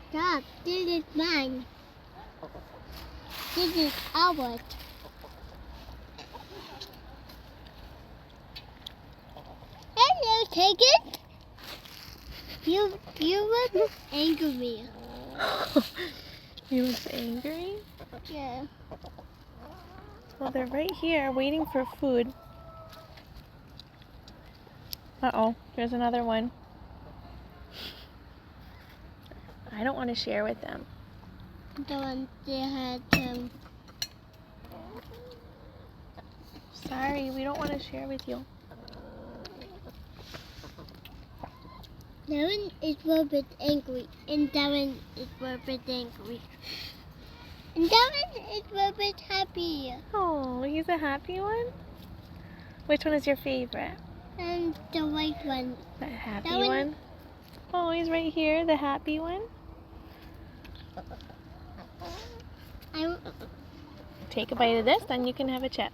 Stop. This is mine. This is ours. Hello, take it. You were angry. He was angry? Yeah. Well, they're right here waiting for food. Uh-oh, here's another one. I don't want to share with them. The one they had Sorry, we don't want to share with you. that one is a little bit angry, and that one is a little bit angry. And that one is a little bit happy. Oh, he's a happy one? Which one is your favorite? And the white one. The happy That one- one? Oh, he's right here, the happy one. I Take a bite of this, then you can have a chip.